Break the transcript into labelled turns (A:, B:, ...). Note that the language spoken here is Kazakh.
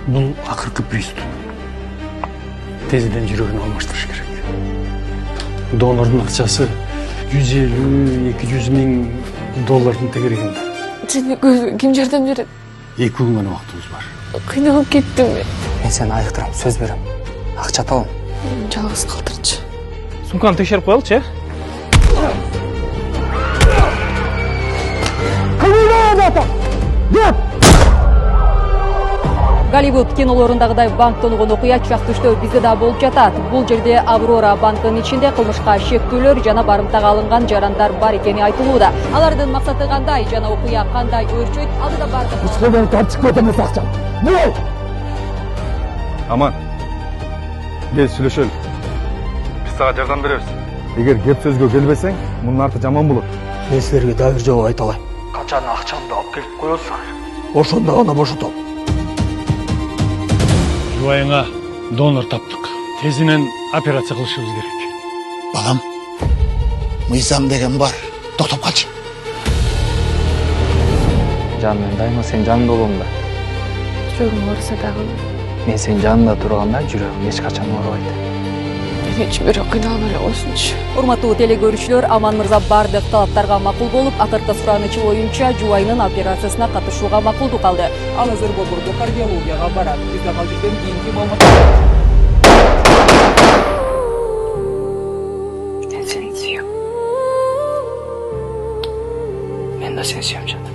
A: Бұл ақырғы приступ. Тезіден жүрегін алмаштырыш керек. Донордың ақшасы 150-200 мың доллардың тегерегінде.
B: Сені кім жардам береді?
A: 2 күн ғана уақытымыз бар.
B: Қиналып кеттім мен.
C: Мен сені айықтырам, сөз берем. Ақша табам.
B: Жалғыз қалдыршы.
D: Сумканы тексеріп қойылшы,
E: Голливуд кинолорындагыдай банк тонугун окуя чактыштөө бизде да болуп жатат. Бул жерде Аврора банкынын ичинде кылмышка шектүүлөр жана барымтага алынган жарандар бар экени айтылууда. Алардын максаты кандай жана окуя кандай өрчөйт алдыда бардык.
F: Аман, кел сүйлөшөлү. Биз сага жардам беребиз. Эгер кеп сөзгө келбесең, мунун арты жаман болот.
C: Мен силерге дайыр жооп айта алайм.
A: Қачан ақшамды алып келіп қойылсың?
C: Ошондо гана бошотом.
A: Жұбайыңа донор таптық. Тезінен операция қылышымыз керек.
G: Балам, мыйзам деген бар. Тоқтап қалшы.
C: Жаным, мен дайыма сен жаныңда болом да.
B: Жүрегім ауырса дағы.
C: Мен сен жаныңда турганда жүрөгүм эч качан оорубайт.
B: Мен үчүн бирок кыйналбай эле койсунчу.
E: Урматтуу телекөрүүчүлөр, Аман мырза бардык талаптарга макул болуп, акыркы суранычы боюнча жубайынын операциясына катышууга макулдук алды. Ал азыр Борбордук кардиологияга барат. Бизде ал жерден кийинки маалымат.
C: Мен сени сүйөм. Мен да сени сүйөм жаным.